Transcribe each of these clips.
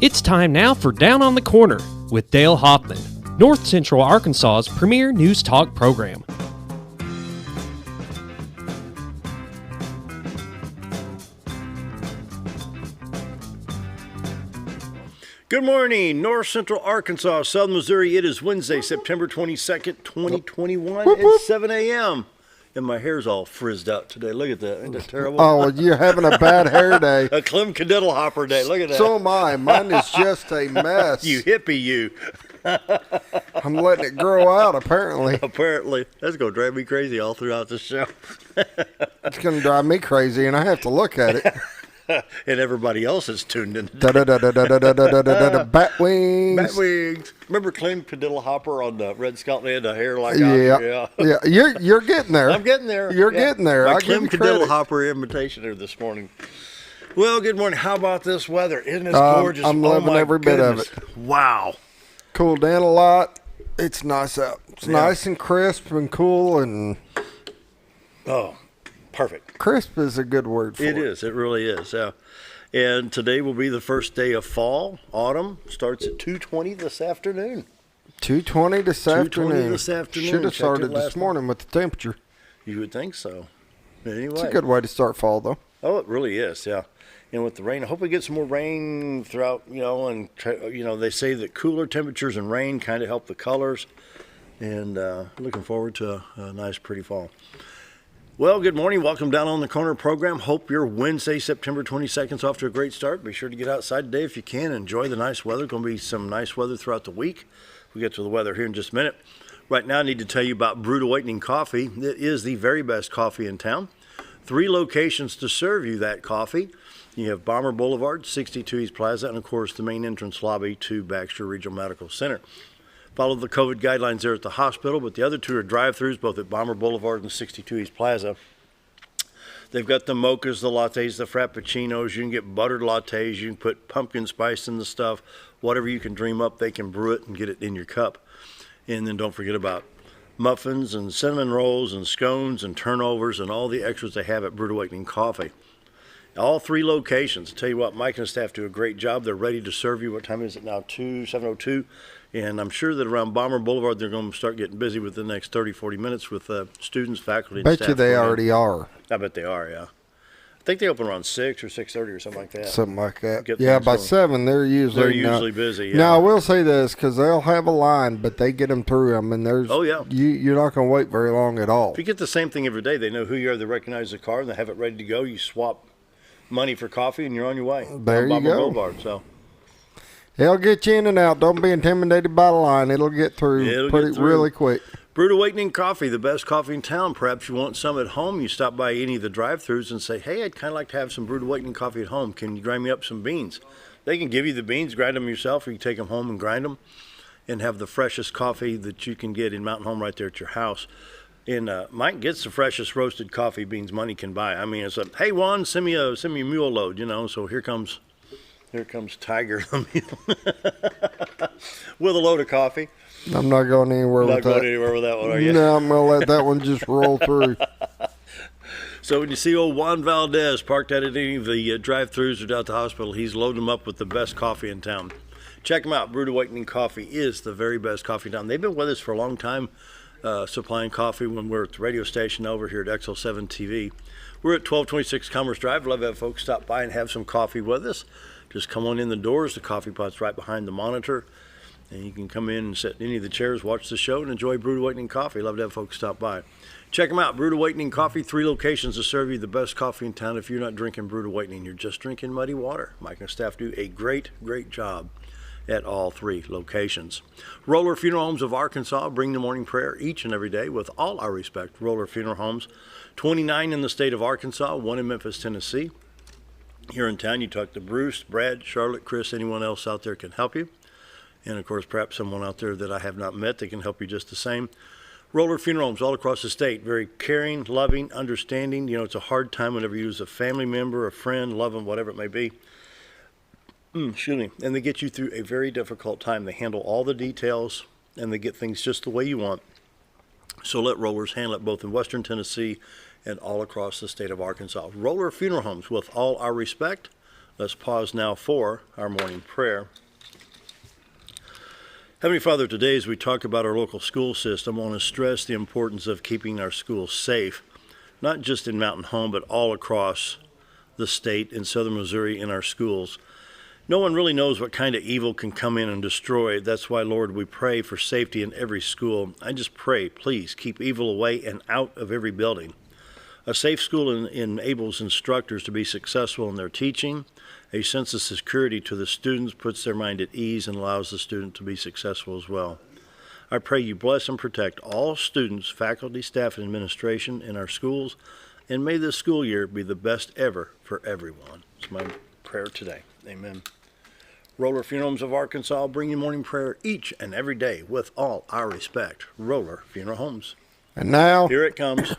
It's time now for Down on the Corner with Dale Hoffman, North Central Arkansas's premier news talk program. Good morning, North Central Arkansas, Southern Missouri. It is Wednesday, September 22nd, 2021 at 7 a.m. And my hair's all frizzed out today. Look at that. Isn't that terrible? Oh, you're having a bad hair day. A Clem Cadiddle Hopper day. Look at that. So am I. Mine is just a mess. You hippie, you. I'm letting it grow out, apparently. Apparently. That's going to drive me crazy all throughout the show. It's going to drive me crazy, and I have to look at it. And everybody else is tuned in. Bat wings. Bat wings. Remember Clem Cadiddle Hopper on the Red Scout? They had the hair like Yeah. You're getting there. I'm getting there. You're getting there. My I Clem give you Cadiddle credit. Hopper invitation here this morning. Well, good morning. How about this weather? Isn't this gorgeous? I'm loving every bit of it. Wow. Cooled down a lot. It's nice out. It's nice and crisp and cool and Oh, perfect. crisp is a good word for it. It is. It really is. And today will be the first day of fall. Autumn starts at 2:20 this afternoon. 2:20 this 2:20 afternoon. this afternoon. Should have Checked started it this last morning with the temperature. You would think so. Anyway. It's a good way to start fall, though. Oh, it really is, yeah. And with the rain, I hope we get some more rain throughout, and, they say that cooler temperatures and rain kind of help the colors. And looking forward to a nice, pretty fall. Well, good morning. Welcome Down on the Corner program. Hope your Wednesday, September 22nd is off to a great start. Be sure to get outside today if you can. Enjoy the nice weather. Going to be some nice weather throughout the week. We'll get to the weather here in just a minute. Right now, I need to tell you about Brewed Awakening Coffee. It is the very best coffee in town. 3 locations to serve you that coffee. You have Bomber Boulevard, 62 East Plaza, and, of course, the main entrance lobby to Baxter Regional Medical Center. Follow the COVID guidelines there at the hospital, but the other 2 are drive-thrus, both at Bomber Boulevard and 62 East Plaza. They've got the mochas, the lattes, the frappuccinos. You can get buttered lattes. You can put pumpkin spice in the stuff. Whatever you can dream up, they can brew it and get it in your cup. And then don't forget about muffins and cinnamon rolls and scones and turnovers and all the extras they have at Brewed Awakening Coffee. All 3 locations. I tell you what, Mike and his staff do a great job. They're ready to serve you. What time is it now? 7:02. And I'm sure that around Bomber Boulevard, they're going to start getting busy within the next 30, 40 minutes with students, faculty, and staff. Bet you they already are. I bet they are, yeah. I think they open around 6 or 6:30 or something like that. Something like that. Get Yeah, things by going. 7, they're usually busy, yeah. Now, I will say this, because they'll have a line, but they get them through them, and there's Oh, yeah. you're not going to wait very long at all. If you get the same thing every day, they know who you are, they recognize the car, and they have it ready to go. You swap money for coffee, and you're on your way. There on you Bomber go. Boulevard, so. They'll get you in and out. Don't be intimidated by the line. It'll get through really quick. Brewed Awakening Coffee, the best coffee in town. Perhaps you want some at home. You stop by any of the drive-thrus and say, hey, I'd kind of like to have some Brewed Awakening coffee at home. Can you grind me up some beans? They can give you the beans, grind them yourself, or you take them home and grind them and have the freshest coffee that you can get in Mountain Home right there at your house. And Mike gets the freshest roasted coffee beans money can buy. I mean, it's a, hey, Juan, send me a mule load, so here comes Tiger with a load of coffee. I'm not going anywhere with that. Not going anywhere with that one, are you? No, I'm going to let that one just roll through. So when you see old Juan Valdez parked out at any of the drive-thrus or down at the hospital, he's loading them up with the best coffee in town. Check them out. Brewed Awakening Coffee is the very best coffee in town. They've been with us for a long time, supplying coffee when we're at the radio station over here at XL7 TV. We're at 1226 Commerce Drive. Love to have folks stop by and have some coffee with us. Just come on in the doors. The coffee pot's right behind the monitor. And you can come in and sit in any of the chairs, watch the show, and enjoy Brewed Awakening Coffee. Love to have folks stop by. Check them out. Brewed Awakening Coffee, 3 locations to serve you the best coffee in town. If you're not drinking Brewed Awakening, you're just drinking muddy water. Mike and staff do a great, great job at all 3 locations. Roller Funeral Homes of Arkansas bring the morning prayer each and every day with all our respect. Roller Funeral Homes, 29 in the state of Arkansas, 1 in Memphis, Tennessee. Here in town, you talk to Bruce, Brad, Charlotte, Chris, anyone else out there can help you. And, of course, perhaps someone out there that I have not met that can help you just the same. Roller Funeral Homes all across the state, very caring, loving, understanding. It's a hard time whenever you lose a family member, a friend, loved one, whatever it may be. Excuse me. And they get you through a very difficult time. They handle all the details, and they get things just the way you want. So let Rollers handle it both in Western Tennessee and all across the state of Arkansas. Roller Funeral Homes, with all our respect, Let's pause now for our morning prayer. Heavenly Father, today as we talk about our local school system, I want to stress the importance of keeping our schools safe, not just in Mountain Home, but all across the state in southern Missouri in our schools. No one really knows what kind of evil can come in and destroy. That's why, Lord, we pray for safety in every school. I just pray, please, keep evil away and out of every building. A safe school enables instructors to be successful in their teaching. A sense of security to the students puts their mind at ease and allows the student to be successful as well. I pray you bless and protect all students, faculty, staff, and administration in our schools, and may this school year be the best ever for everyone. It's my prayer today. Amen. Roller Funeral Homes of Arkansas bring you morning prayer each and every day with all our respect. Roller Funeral Homes. And now, here it comes.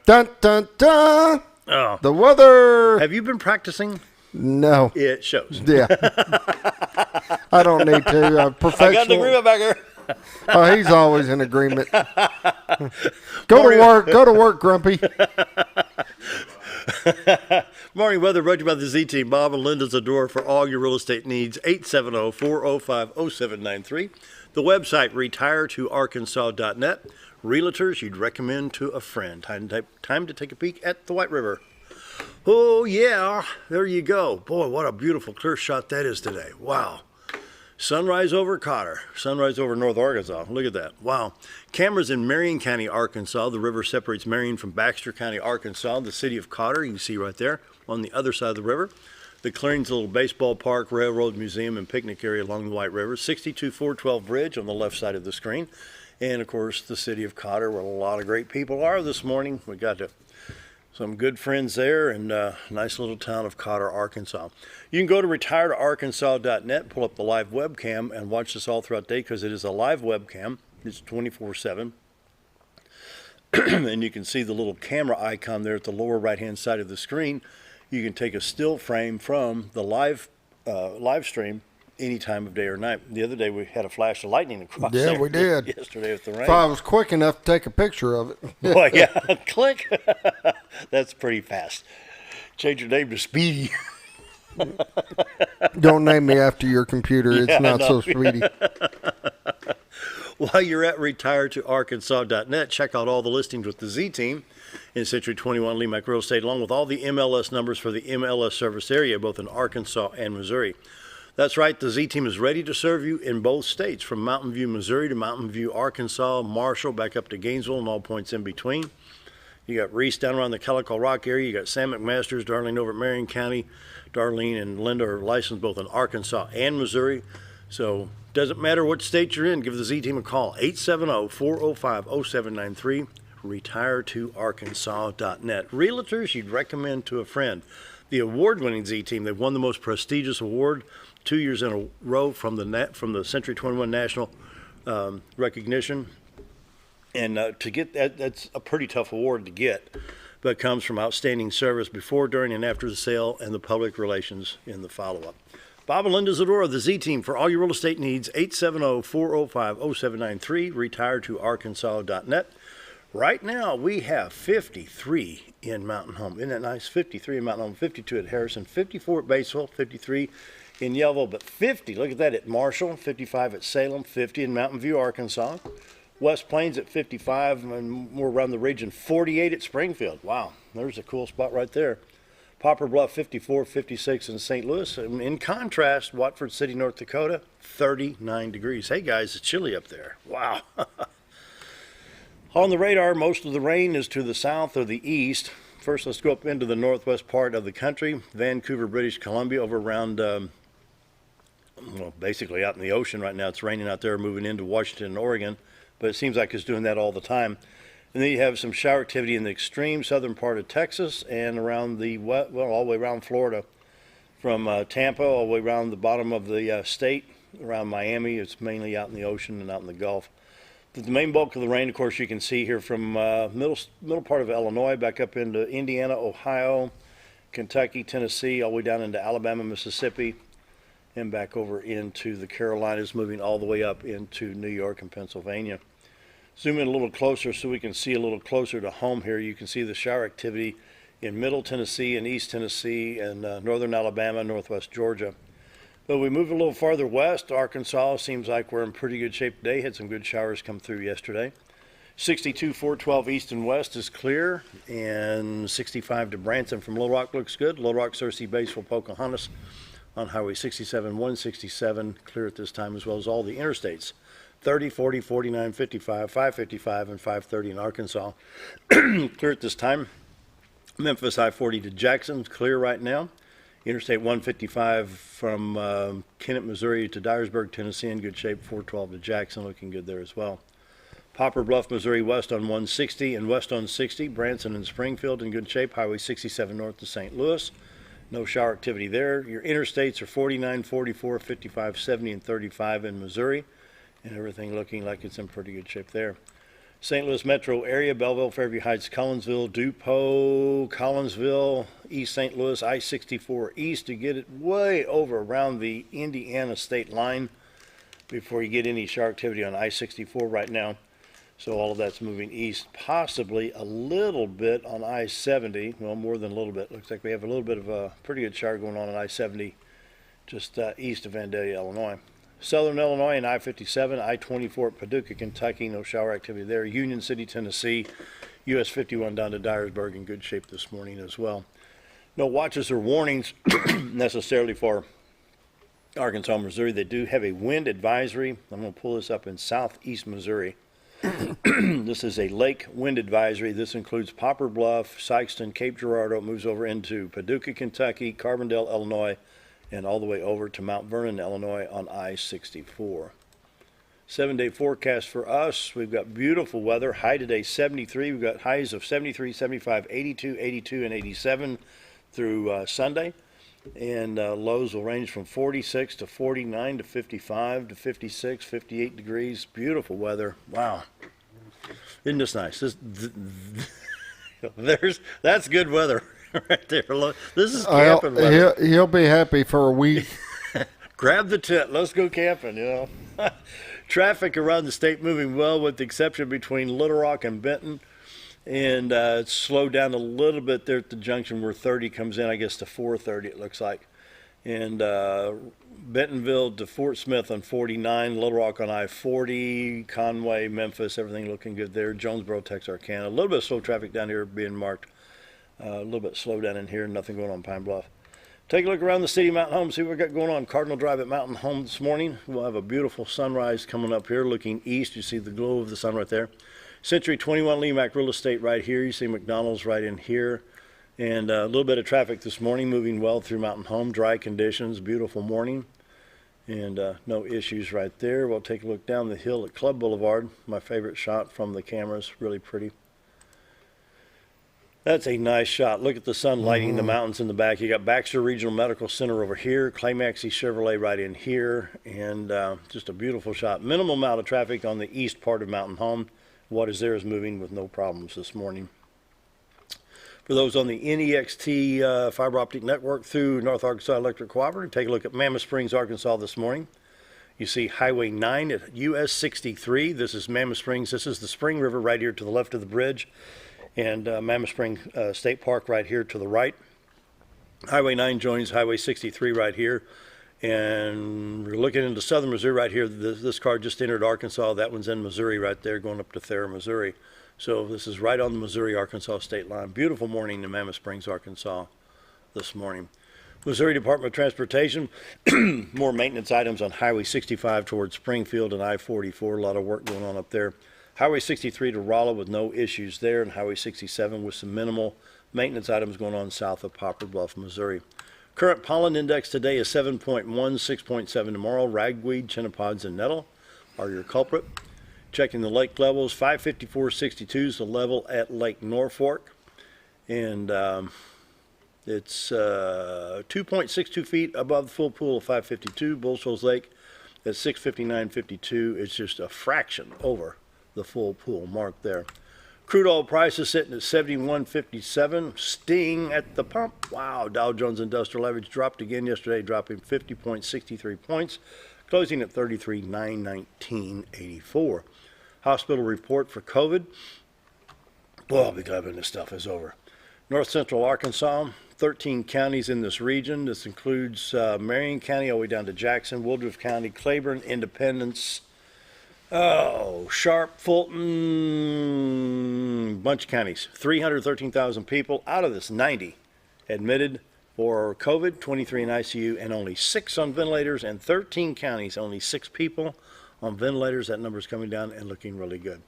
Dun, dun, dun. Oh. The weather. Have you been practicing? No. It shows. Yeah. I don't need to. Professional. I got an agreement back here. Oh, he's always in agreement. Go to work, Grumpy. Morning weather brought to you by the Z-Team. Bob and Linda's Adore for all your real estate needs. 870-405-0793. The website, retiretoarkansas.net. Realtors you'd recommend to a friend. Time to take a peek at the White River. Oh, yeah. There you go. Boy, what a beautiful clear shot that is today. Wow. Sunrise over Cotter. Sunrise over North Arkansas. Look at that. Wow. Cameras in Marion County, Arkansas. The river separates Marion from Baxter County, Arkansas. The city of Cotter, you can see right there on the other side of the river. The Clearings little baseball park, railroad museum, and picnic area along the White River. 62412 Bridge on the left side of the screen. And, of course, the city of Cotter, where a lot of great people are this morning. We got some good friends there, and nice little town of Cotter, Arkansas. You can go to retiretoarkansas.net, pull up the live webcam, and watch this all throughout the day because it is a live webcam. It's 24/7. And you can see the little camera icon there at the lower right-hand side of the screen. You can take a still frame from the live stream any time of day or night. The other day we had a flash of lightning across there. Yeah, we did. Yesterday with the rain. If I was quick enough to take a picture of it. Boy, yeah, click. That's pretty fast. Change your name to Speedy. Don't name me after your computer. It's not so speedy. While you're at retiretoarkansas.net, check out all the listings with the Z-Team in Century 21 Lemac Real Estate, along with all the MLS numbers for the MLS service area, both in Arkansas and Missouri. That's right, the Z-Team is ready to serve you in both states, from Mountain View, Missouri to Mountain View, Arkansas, Marshall, back up to Gainesville, and all points in between. You got Reese down around the Calico Rock area. You got Sam McMasters, Darlene over at Marion County. Darlene and Linda are licensed both in Arkansas and Missouri. So doesn't matter what state you're in, give the Z-Team a call, 870-405-0793, retiretoarkansas.net. Realtors you'd recommend to a friend. The award-winning Z-Team, they've won the most prestigious award 2 years in a row from the Century 21 National recognition. And to get that, that's a pretty tough award to get, but it comes from outstanding service before, during, and after the sale, and the public relations in the follow-up. Bob and Linda Zadora, the Z-Team, for all your real estate needs, 870-405-0793, retiretoarkansas.net. Right now, we have 53 in Mountain Home. Isn't that nice? 53 in Mountain Home, 52 at Harrison, 54 at Batesville, 53 in Yellville, but 50, look at that, at Marshall, 55 at Salem, 50 in Mountain View, Arkansas. West Plains at 55, and more around the region, 48 at Springfield. Wow, there's a cool spot right there. Poplar Bluff, 54, 56 in St. Louis. And in contrast, Watford City, North Dakota, 39 degrees. Hey, guys, it's chilly up there. Wow. On the radar, most of the rain is to the south or the east. First, let's go up into the northwest part of the country. Vancouver, British Columbia, over around, well, basically out in the ocean right now. It's raining out there, moving into Washington and Oregon. But it seems like it's doing that all the time. And then you have some shower activity in the extreme southern part of Texas and around the, well, all the way around Florida. From Tampa all the way around the bottom of the state, around Miami. It's mainly out in the ocean and out in the Gulf. But the main bulk of the rain, of course, you can see here from middle part of Illinois back up into Indiana, Ohio, Kentucky, Tennessee, all the way down into Alabama, Mississippi, and back over into the Carolinas, moving all the way up into New York and Pennsylvania. Zoom in a little closer so we can see a little closer to home here. You can see the shower activity in Middle Tennessee and East Tennessee and Northern Alabama, Northwest Georgia. But we move a little farther west. Arkansas seems like we're in pretty good shape today. Had some good showers come through yesterday. 62, 412 east and west is clear, and 65 to Branson from Little Rock looks good. Little Rock, Searcy, Batesville, Pocahontas on Highway 67, 167 clear at this time, as well as all the interstates. 30, 40, 49, 55, 555, and 530 in Arkansas clear at this time. Memphis I-40 to Jackson clear right now. Interstate 155 from Kennett, Missouri to Dyersburg, Tennessee in good shape. 412 to Jackson looking good there as well. Poplar Bluff, Missouri west on 160 and west on 60. Branson and Springfield in good shape. Highway 67 north to St. Louis. No shower activity there. Your interstates are 49, 44, 55, 70, and 35 in Missouri. And everything looking like it's in pretty good shape there. St. Louis metro area, Belleville, Fairview Heights, Collinsville, DuPont, Collinsville, East St. Louis, I-64 east to get it way over around the Indiana state line before you get any shower activity on I-64 right now. So all of that's moving east, possibly a little bit on I-70. Well, more than a little bit. Looks like we have a little bit of a pretty good shower going on I-70 just east of Vandalia, Illinois. Southern Illinois and I-57, I-24 at Paducah, Kentucky, no shower activity there. Union City, Tennessee, US 51 down to Dyersburg in good shape this morning as well. No watches or warnings necessarily for Arkansas, Missouri. They do have a wind advisory. I'm going to pull this up in southeast Missouri. This is a lake wind advisory. This includes Poplar Bluff, Sykeston, Cape Girardeau. It moves over into Paducah, Kentucky, Carbondale, Illinois, and all the way over to Mount Vernon, Illinois on I-64. 7-day forecast for us. We've got beautiful weather. High today 73. We've got highs of 73, 75, 82, 82, and 87 through Sunday. And lows will range from 46 to 49 to 55 to 56, 58 degrees. Beautiful weather. Wow. Isn't this nice? That's good weather. Right there. This is camping weather. He'll be happy for a week. Grab the tent. Let's go camping, you know. Traffic around the state moving well with the exception between Little Rock and Benton. And it's slowed down a little bit there at the junction where 30 comes in, I guess, to 430 it looks like. And Bentonville to Fort Smith on 49, Little Rock on I-40, Conway, Memphis, everything looking good there. Jonesboro, Texarkana. A little bit of slow traffic down here being marked. A little bit slow down in here, nothing going on Pine Bluff. Take a look around the city of Mountain Home, see what we've got going on. Cardinal Drive at Mountain Home this morning. We'll have a beautiful sunrise coming up here looking east. You see the glow of the sun right there. Century 21 Lemac Real Estate right here. You see McDonald's right in here. And a little bit of traffic this morning, moving well through Mountain Home. Dry conditions, beautiful morning. And no issues right there. We'll take a look down the hill at Club Boulevard. My favorite shot from the cameras, really pretty. That's a nice shot. Look at the sun lighting the mountains in the back. You got Baxter Regional Medical Center over here, Climaxy Chevrolet right in here, and just a beautiful shot. Minimal amount of traffic on the east part of Mountain Home. What is there is moving with no problems this morning. For those on the NEXT fiber optic network through North Arkansas Electric Cooperative, take a look at Mammoth Springs, Arkansas this morning. You see Highway 9 at US 63. This is Mammoth Springs. This is the Spring River right here to the left of the bridge. And Mammoth Spring State Park right here to the right. Highway 9 joins Highway 63 right here. And we're looking into southern Missouri right here. This car just entered Arkansas. That one's in Missouri right there, going up to Thayer, Missouri. So this is right on the Missouri-Arkansas state line. Beautiful morning in Mammoth Springs, Arkansas this morning. Missouri Department of Transportation, more maintenance items on Highway 65 towards Springfield and I-44. A lot of work going on up there. Highway 63 to Rolla with no issues there, and Highway 67 with some minimal maintenance items going on south of Poplar Bluff, Missouri. Current pollen index today is 7.1, 6.7 tomorrow. Ragweed, chennapods, and nettle are your culprit. Checking the lake levels, 554.62 is the level at Lake Norfolk, and it's 2.62 feet above the full pool of 552. Bull Shoals Lake at 659.52. It's just a fraction over the full pool mark there. Crude oil prices sitting at 71.57. Sting at the pump. Wow, Dow Jones Industrial Average dropped again yesterday, dropping 50.63 points, closing at 33,919.84. Hospital report for COVID. Boy, I'll be glad when this stuff is over. North Central Arkansas, 13 counties in this region. This includes Marion County all the way down to Jackson, Woodruff County, Claiborne, Independence, Sharp, Fulton, bunch of counties. 313,000 people. Out of this, 90 admitted for COVID, 23 in ICU, and only 6 on ventilators, and 13 counties, only 6 people on ventilators. That number is coming down and looking really good.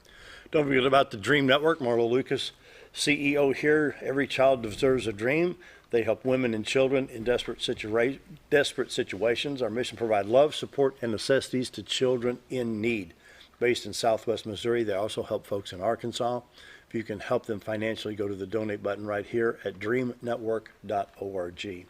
Don't forget about the Dream Network. Marlo Lucas, CEO here. Every child deserves a dream. They help women and children in desperate situations. Our mission: provide love, support, and necessities to children in need. Based in Southwest Missouri, they also help folks in Arkansas. If you can help them financially, go to the donate button right here at dreamnetwork.org.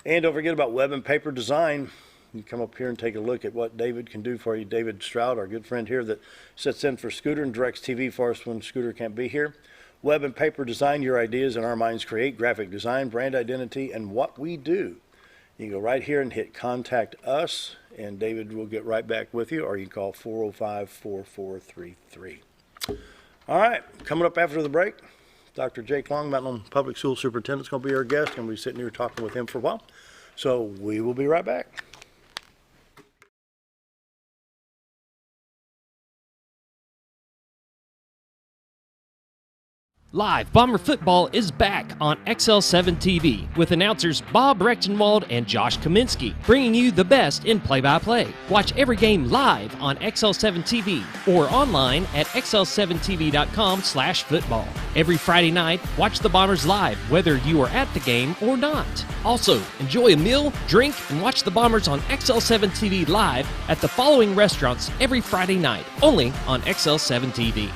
And don't forget about web and paper design. You come up here and take a look at what David can do for you. David Stroud, our good friend here that sits in for Scooter and directs TV for us when Scooter can't be here. Web and paper design, your ideas and our minds create graphic design, brand identity, and what we do. You can go right here and hit contact us, and David will get right back with you, or you can call 405-4433. All right, coming up after the break, Dr. Jake Long, Mountain Public School Superintendent, is going to be our guest, and we'll be sitting here talking with him for a while. So we will be right back. Live Bomber football is back on XL7 TV with announcers Bob Rechtenwald and Josh Kaminsky, bringing you the best in play-by-play. Watch every game live on XL7 TV or online at xl7tv.com/football. Every Friday night, watch the Bombers live, whether you are at the game or not. Also, enjoy a meal, drink, and watch the Bombers on XL7 TV live at the following restaurants every Friday night, only on XL7 TV.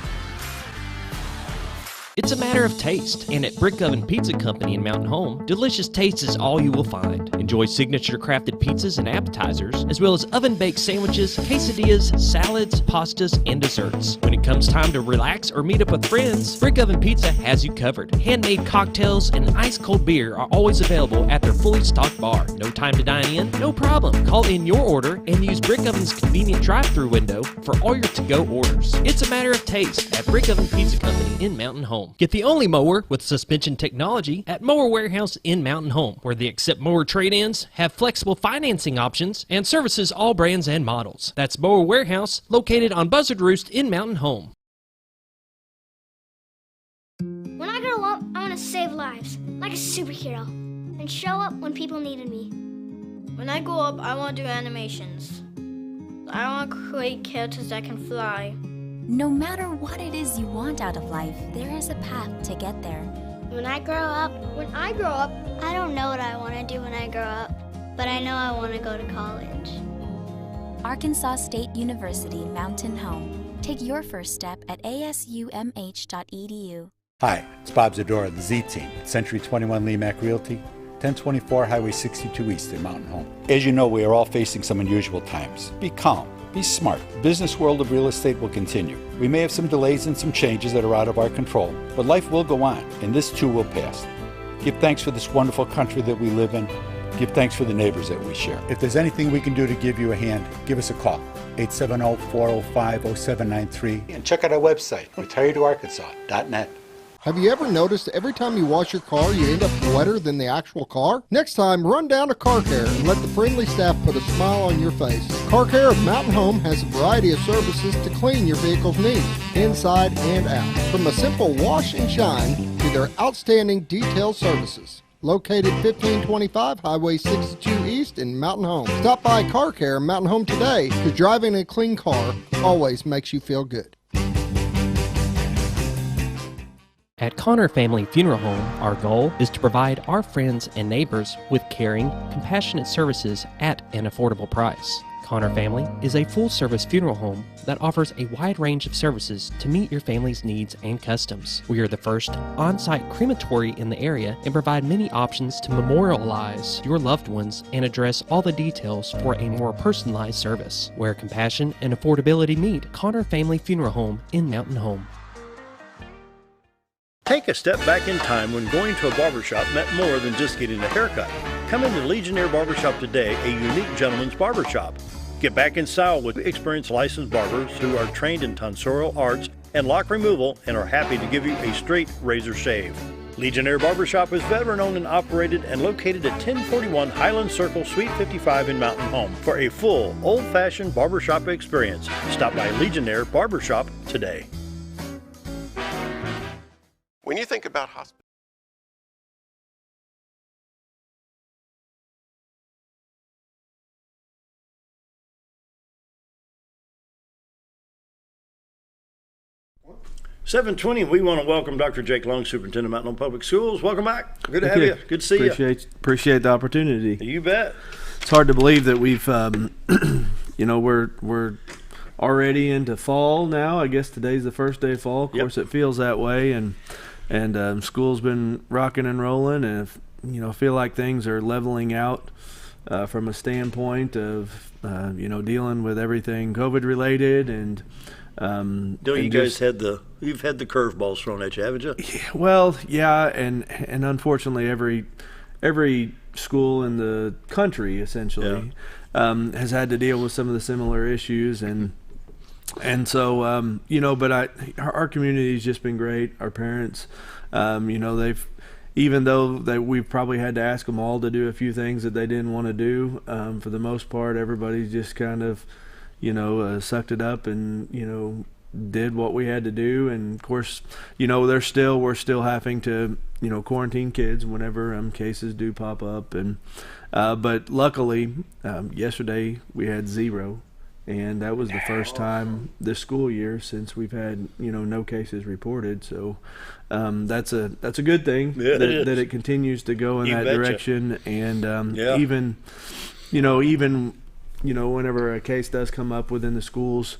It's a matter of taste, and at Brick Oven Pizza Company in Mountain Home, delicious taste is all you will find. Enjoy signature crafted pizzas and appetizers, as well as oven-baked sandwiches, quesadillas, salads, pastas, and desserts. When it comes time to relax or meet up with friends, Brick Oven Pizza has you covered. Handmade cocktails and ice-cold beer are always available at their fully stocked bar. No time to dine in? No problem. Call in your order and use Brick Oven's convenient drive-thru window for all your to-go orders. It's a matter of taste at Brick Oven Pizza Company in Mountain Home. Get the only mower with suspension technology at Mower Warehouse in Mountain Home, where they accept mower trade-ins, have flexible financing options, and services all brands and models. That's Mower Warehouse, located on Buzzard Roost in Mountain Home. When I grow up, I want to save lives, like a superhero, and show up when people needed me. When I grow up, I want to do animations. I want to create characters that can fly. No matter what it is you want out of life, there is a path to get there. When I grow up, I don't know what I want to do when I grow up, but I know I want to go to college. Arkansas State University Mountain Home. Take your first step at asumh.edu. Hi, it's Bob Zadora of the Z-Team at Century 21 Lemac Realty, 1024 Highway 62 East in Mountain Home. As you know, we are all facing some unusual times. Be calm. Be smart. The business world of real estate will continue. We may have some delays and some changes that are out of our control, but life will go on, and this too will pass. Give thanks for this wonderful country that we live in. Give thanks for the neighbors that we share. If there's anything we can do to give you a hand, give us a call. 870-405-0793. And check out our website, retiredtoarkansas.net. Have you ever noticed every time you wash your car, you end up wetter than the actual car? Next time, run down to Car Care and let the friendly staff put a smile on your face. Car Care of Mountain Home has a variety of services to clean your vehicle's needs, inside and out. From a simple wash and shine to their outstanding detailed services. Located 1525 Highway 62 East in Mountain Home. Stop by Car Care Mountain Home today, because driving a clean car always makes you feel good. At Connor Family Funeral Home, our goal is to provide our friends and neighbors with caring, compassionate services at an affordable price. Connor Family is a full-service funeral home that offers a wide range of services to meet your family's needs and customs. We are the first on-site crematory in the area and provide many options to memorialize your loved ones and address all the details for a more personalized service. Where compassion and affordability meet, Connor Family Funeral Home in Mountain Home. Take a step back in time when going to a barbershop meant more than just getting a haircut. Come into Legionnaire Barbershop today, a unique gentleman's barbershop. Get back in style with experienced licensed barbers who are trained in tonsorial arts and lock removal and are happy to give you a straight razor shave. Legionnaire Barbershop is veteran-owned and operated and located at 1041 Highland Circle, Suite 55 in Mountain Home. For a full, old-fashioned barbershop experience, stop by Legionnaire Barbershop today. When you think about hospitals, $7:20, we want to welcome Dr. Jake Long, Superintendent of Mountain Home Public Schools. Welcome back. Good to have you. Good to see you. Appreciate the opportunity. You bet. It's hard to believe that we've, we're already into fall now. I guess today's the first day of fall. Of course, it feels that way, and school's been rocking and rolling, and I feel like things are leveling out from a standpoint of dealing with everything COVID related and. You've had the curveballs thrown at you, haven't you? Well, yeah, and unfortunately, every school in the country essentially has had to deal with some of the similar issues, and so but our community's just been great. Our parents, they've, even though we've probably had to ask them all to do a few things that they didn't want to do, for the most part, everybody's just kind of sucked it up and, did what we had to do. And of course, we're still having to, quarantine kids whenever cases do pop up. And, but luckily, yesterday we had 0, and that was the first time this school year since we've had, no cases reported. So, that's a good thing that it continues to go in that direction. And, even whenever a case does come up within the schools,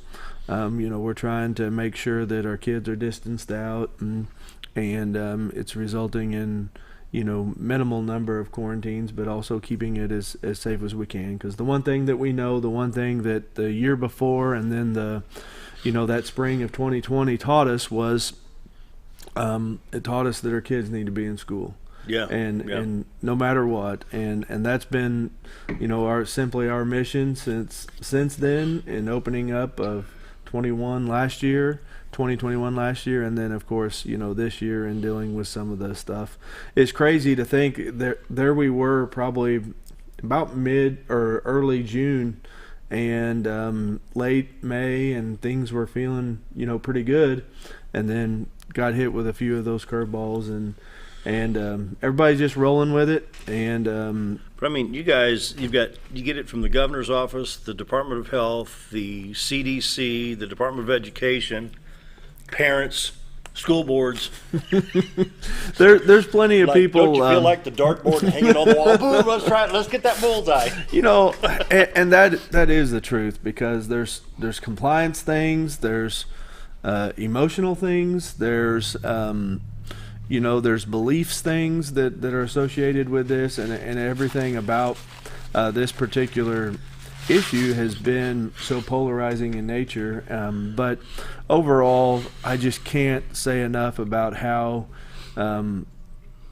we're trying to make sure that our kids are distanced out, and it's resulting in, minimal number of quarantines, but also keeping it as safe as we can. Because the one thing that we know, the one thing that the year before and then that spring of 2020 taught us was, it taught us that our kids need to be in school. Yeah. And no matter what, and that's been, our mission since then, in opening up of 2021 last year, and then of course, this year, and dealing with some of the stuff. It's crazy to think there we were probably about mid or early June, and late May, and things were feeling, pretty good, and then got hit with a few of those curveballs, and everybody's just rolling with it. And but I mean, you guys, you get it from the governor's office, the Department of Health, the CDC, the Department of Education, parents, school boards. There's plenty of people. Don't you feel like the dartboard hanging on the wall? Boom, let's get that bullseye. And that is the truth, because there's compliance things, there's emotional things, there's there's beliefs things that are associated with this, and everything about this particular issue has been so polarizing in nature. But overall, I just can't say enough about how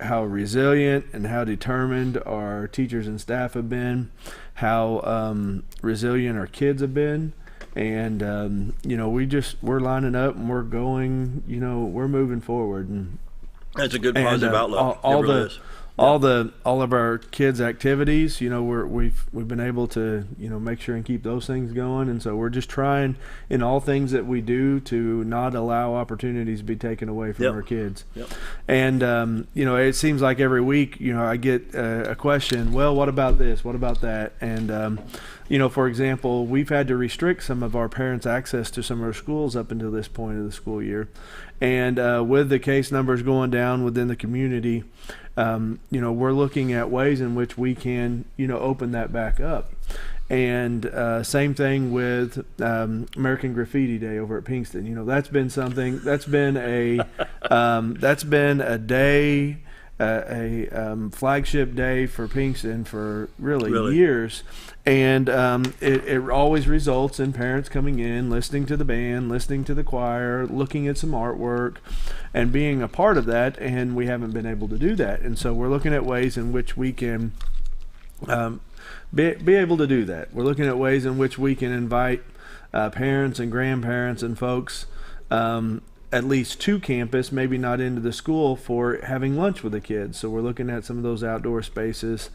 resilient and how determined our teachers and staff have been, how resilient our kids have been. And we're lining up, and we're going, we're moving forward. And that's a good positive outlook. All of our kids' activities, we've been able to, make sure and keep those things going. And so we're just trying in all things that we do to not allow opportunities to be taken away from our kids. Yep. And it seems like every week, I get a question. Well, what about this? What about that? And for example, we've had to restrict some of our parents' access to some of our schools up until this point of the school year. And with the case numbers going down within the community, we're looking at ways in which we can, open that back up. And same thing with American Graffiti Day over at Pinkston. That's been something. That's been a day, a flagship day for Pinkston for really years. And it always results in parents coming in, listening to the band, listening to the choir, looking at some artwork, and being a part of that. And we haven't been able to do that. And so we're looking at ways in which we can be able to do that. We're looking at ways in which we can invite parents and grandparents and folks at least to campus, maybe not into the school, for having lunch with the kids. So we're looking at some of those outdoor spaces.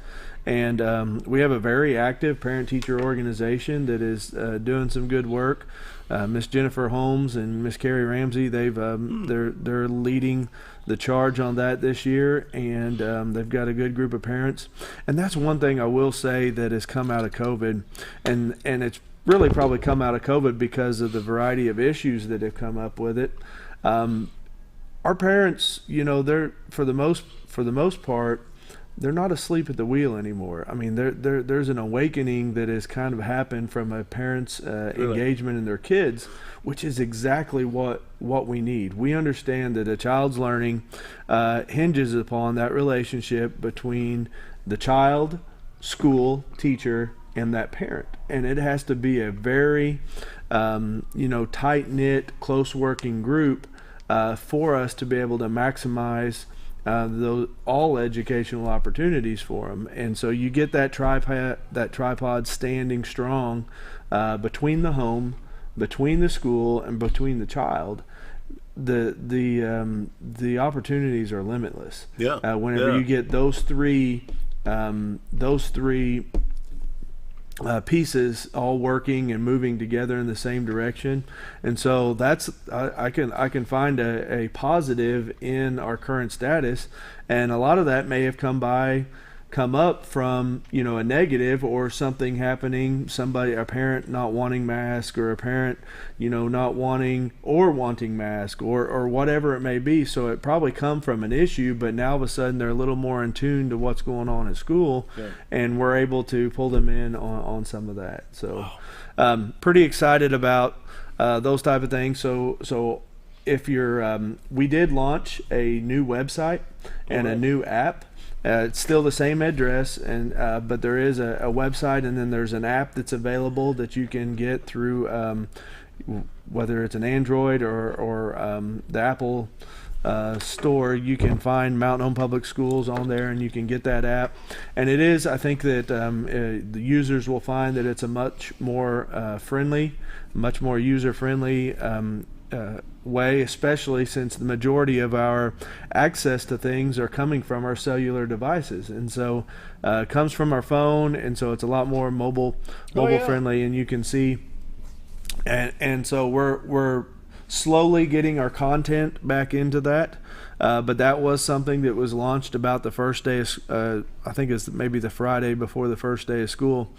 And we have a very active parent-teacher organization that is doing some good work. Miss Jennifer Holmes and Miss Carrie Ramsey, they're leading the charge on that this year, and they've got a good group of parents. And that's one thing I will say that has come out of COVID, and it's really probably come out of COVID because of the variety of issues that have come up with it. Our parents, they're for the most part, they're not asleep at the wheel anymore. I mean, there's an awakening that has kind of happened from a parent's engagement in their kids, which is exactly what we need. We understand that a child's learning hinges upon that relationship between the child, school, teacher, and that parent. And it has to be a very, tight-knit, close working group for us to be able to maximize all educational opportunities for them. And so you get that tripod standing strong between the home, between the school, and between the child. The opportunities are limitless. Whenever you get those three pieces all working and moving together in the same direction. And so that's I can find a positive in our current status, and a lot of that may have come up from a negative or something happening, a parent not wanting mask, or a parent not wanting or wanting mask, or whatever it may be. So it probably come from an issue, but now all of a sudden they're a little more in tune to what's going on at school, and we're able to pull them in on some of that. So pretty excited about those type of things. So if you're we did launch a new website and a new app. It's still the same address, but there is a website, and then there's an app that's available that you can get through whether it's an Android or the Apple store. You can find Mountain Home Public Schools on there, and you can get that app. And it is, I think that the users will find that it's a much more user-friendly way, especially since the majority of our access to things are coming from our cellular devices, and so it comes from our phone, and so it's a lot more mobile friendly, and you can see, and so we're slowly getting our content back into that, but that was something that was launched about the first day of, I think it's maybe the Friday before the first day of school.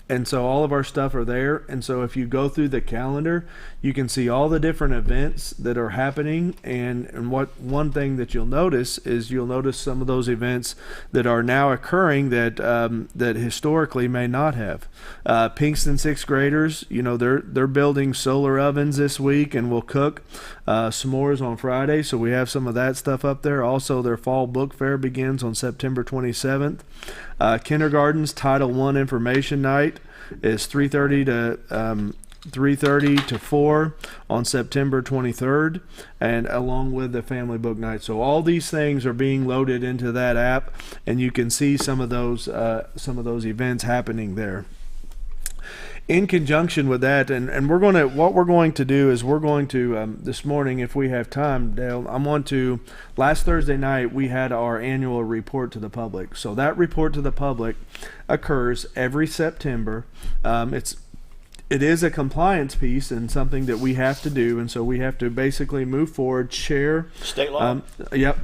And so all of our stuff are there. And so if you go through the calendar, you can see all the different events that are happening. And one thing that you'll notice is some of those events that are now occurring that historically may not have. Pinkston sixth graders, they're building solar ovens this week, and will cook s'mores on Friday. So we have some of that stuff up there. Also, their fall book fair begins on September 27th. Kindergarten's Title I information night is 3:30 to 4 on September 23rd, and along with the family book night. So all these things are being loaded into that app, and you can see some of those events happening there. In conjunction with that, and what we're going to do is this morning, if we have time, Dale, last Thursday night we had our annual report to the public. So that report to the public occurs every September. It is a compliance piece and something that we have to do, and so we have to basically move forward, share state law.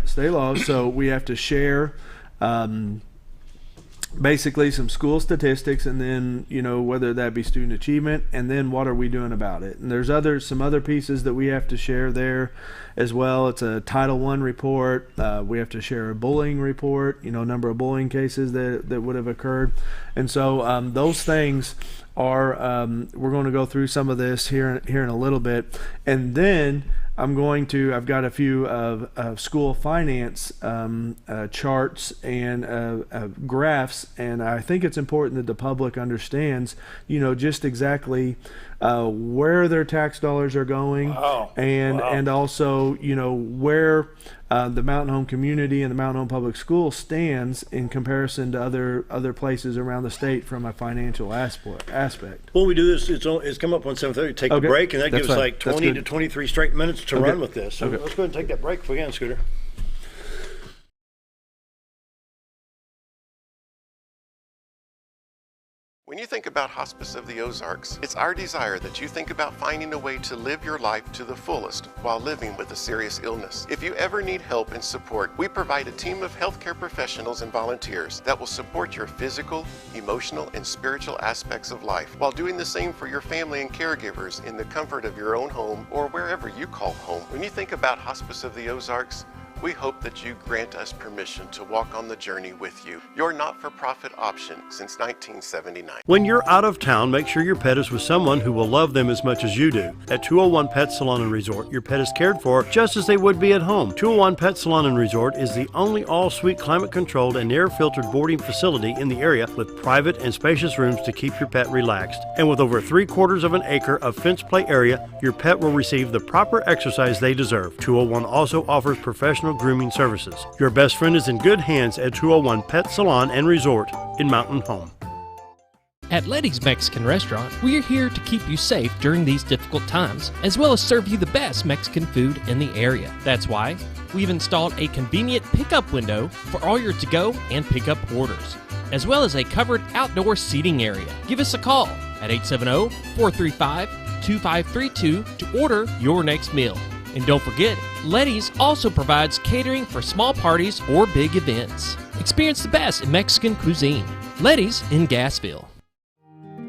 State law. So we have to share basically some school statistics, and then whether that be student achievement, and then what are we doing about it. And there's some other pieces that we have to share there as well. It's a Title I report. We have to share a bullying report, number of bullying cases that would have occurred. And so those things are we're going to go through some of this here in a little bit, and then I've got a few of school finance charts and graphs, and I think it's important that the public understands, just exactly where their tax dollars are going, and also where the Mountain Home community and the Mountain Home Public School stands in comparison to other places around the state from a financial aspect. When we do this, it's come up on 7:30. Take a break, and that gives us like 20 to 23 straight minutes to run with this. So let's go ahead and take that break if we can, Scooter. When you think about Hospice of the Ozarks, it's our desire that you think about finding a way to live your life to the fullest while living with a serious illness. If you ever need help and support, we provide a team of healthcare professionals and volunteers that will support your physical, emotional, and spiritual aspects of life while doing the same for your family and caregivers in the comfort of your own home or wherever you call home. When you think about Hospice of the Ozarks, we hope that you grant us permission to walk on the journey with you. Your not-for-profit option since 1979. When you're out of town, make sure your pet is with someone who will love them as much as you do. At 201 Pet Salon and Resort, your pet is cared for just as they would be at home. 201 Pet Salon and Resort is the only all-suite climate-controlled and air-filtered boarding facility in the area with private and spacious rooms to keep your pet relaxed. And with over 3/4 of an acre of fenced play area, your pet will receive the proper exercise they deserve. 201 also offers professional grooming services. Your best friend is in good hands at 201 Pet Salon and Resort in Mountain Home. At Letty's Mexican Restaurant, we are here to keep you safe during these difficult times, as well as serve you the best Mexican food in the area. That's why we've installed a convenient pickup window for all your to-go and pickup orders, as well as a covered outdoor seating area. Give us a call at 870-435-2532 to order your next meal. And don't forget, Letty's also provides catering for small parties or big events. Experience the best in Mexican cuisine. Letty's in Gassville.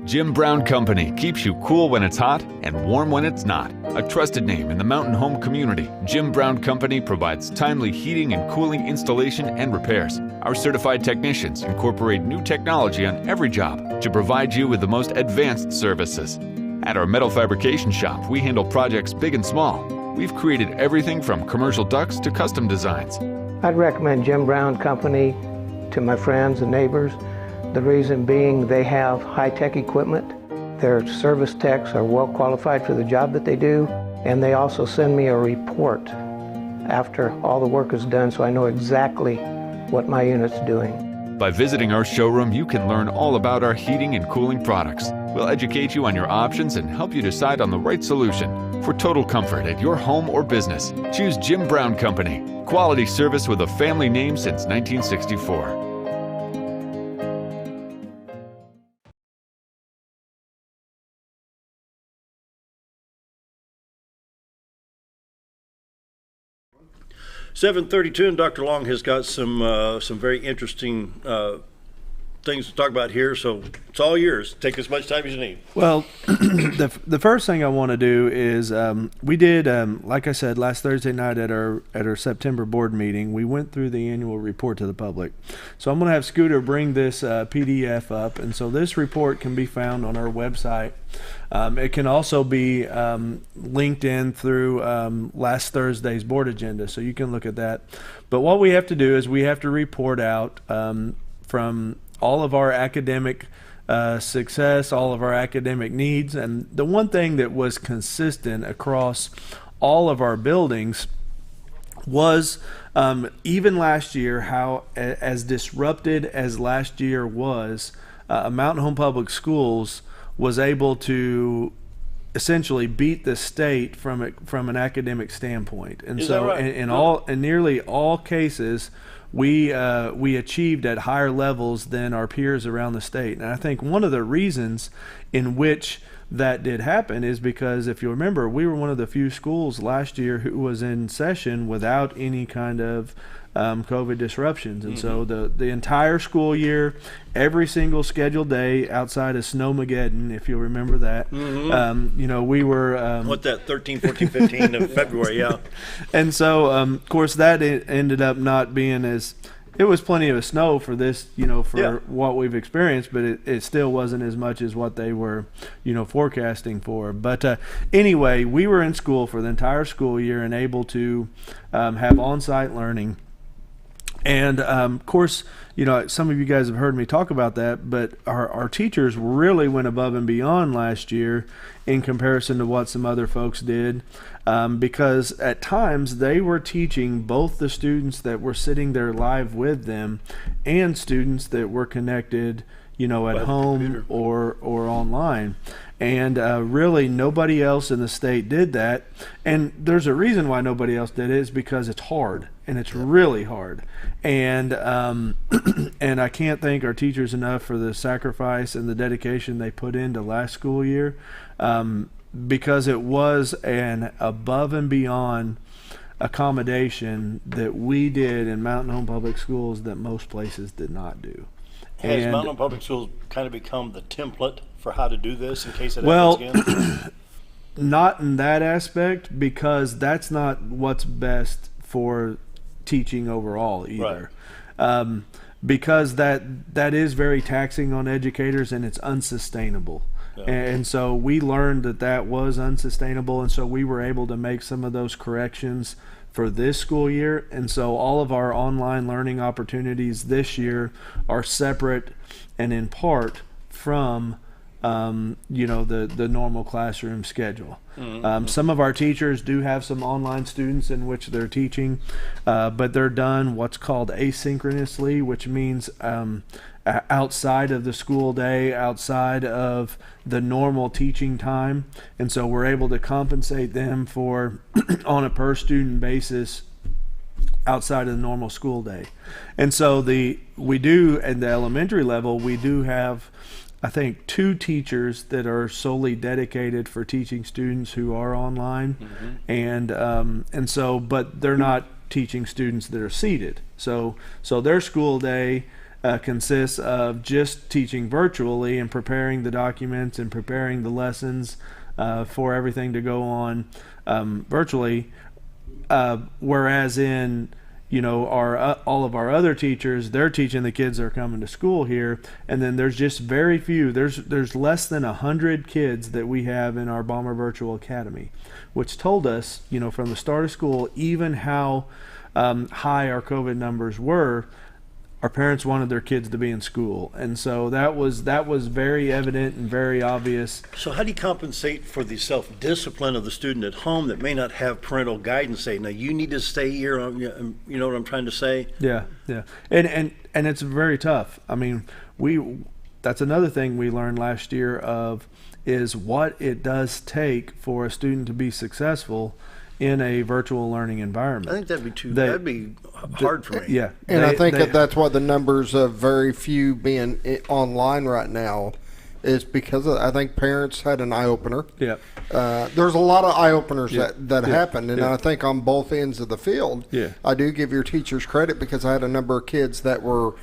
Jim Brown Company keeps you cool when it's hot and warm when it's not. A trusted name in the mountain home community, Jim Brown Company provides timely heating and cooling installation and repairs. Our certified technicians incorporate new technology on every job to provide you with the most advanced services. At our metal fabrication shop, we handle projects big and small. We've created everything from commercial ducts to custom designs. I'd recommend Jim Brown Company to my friends and neighbors. The reason being they have high-tech equipment. Their service techs are well qualified for the job that they do, and they also send me a report after all the work is done so I know exactly what my unit's doing. By visiting our showroom, you can learn all about our heating and cooling products. We'll educate you on your options and help you decide on the right solution. For total comfort at your home or business, choose Jim Brown Company. Quality service with a family name since 1964. (7:32) and Dr. Long has got some very interesting things to talk about here, so it's all yours. Take as much time as you need. Well, the first thing I want to do is we did, like I said, last Thursday night at our September board meeting, we went through the annual report to the public. So I'm going to have Scooter bring this PDF up, and so this report can be found on our website. It can also be linked in through last Thursday's board agenda, so you can look at that. But what we have to do is we have to report out from all of our academic success, all of our academic needs. And the one thing that was consistent across all of our buildings was even last year, how as disrupted as last year was, Mountain Home Public Schools was able to essentially beat the state from an academic standpoint. And so right? in nearly all cases, we achieved at higher levels than our peers around the state. And I think one of the reasons in which that did happen is because, if you remember, we were one of the few schools last year who was in session without any kind of COVID disruptions. And so the entire school year, every single scheduled day outside of Snowmageddon, if you'll remember that, we were... what, that 13, 14, 15 of February, yeah. And so, of course, that ended up not being as... It was plenty of snow for this, what we've experienced, but it still wasn't as much as what they were, forecasting for. But anyway, we were in school for the entire school year and able to have on-site learning. And of course, you know, some of you guys have heard me talk about that, but our teachers really went above and beyond last year in comparison to what some other folks did, because at times they were teaching both the students that were sitting there live with them and students that were connected, you know, at home or online. And really nobody else in the state did that. And there's a reason why nobody else did it, is because it's hard, and it's really hard. And and I can't thank our teachers enough for the sacrifice and the dedication they put into last school year, because it was an above and beyond accommodation that we did in Mountain Home Public Schools that most places did not do. Has And- Mountain Public Schools kind of become the template for how to do this in case it Well, happens again? Not in that aspect, because that's not what's best for teaching overall either. Because that is very taxing on educators, and it's unsustainable. And so we learned that was unsustainable, and so we were able to make some of those corrections for this school year. And so all of our online learning opportunities this year are separate and in part from you know, the normal classroom schedule. Some of our teachers do have some online students in which they're teaching, but they're done what's called asynchronously, which means outside of the school day, outside of the normal teaching time. And so we're able to compensate them for on a per student basis outside of the normal school day. And so we do at the elementary level, we do have, I think, 2 teachers that are solely dedicated for teaching students who are online. And so, but they're not teaching students that are seated. So their school day consists of just teaching virtually and preparing the documents and preparing the lessons for everything to go on virtually. Whereas in, you know, all of our other teachers, they're teaching the kids that are coming to school here, and then there's just very few. There's less than 100 kids that we have in our Bomber Virtual Academy, which told us, you know, from the start of school, even how high our COVID numbers were, our parents wanted their kids to be in school. And so that was very evident and very obvious. So how do you compensate for the self-discipline of the student at home that may not have parental guidance? Say, now you need to stay here. You know what I'm trying to say? Yeah. And it's very tough. I mean, that's another thing we learned last year is what it does take for a student to be successful in a virtual learning environment. I think that'd be hard for me. Yeah. And I think that's why the numbers of very few being online right now is because I think parents had an eye-opener. Yeah. There's a lot of eye-openers that happen, and I think on both ends of the field. Yeah. I do give your teachers credit, because I had a number of kids that were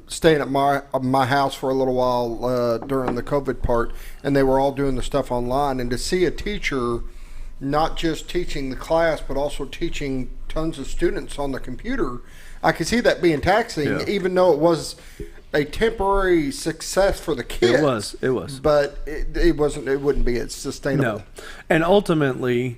staying at my house for a little while during the COVID part, and they were all doing the stuff online. And to see a teacher not just teaching the class, but also teaching tons of students on the computer, I could see that being taxing, even though it was a temporary success for the kids. It was. But it wasn't. It wouldn't be as sustainable. No. And ultimately,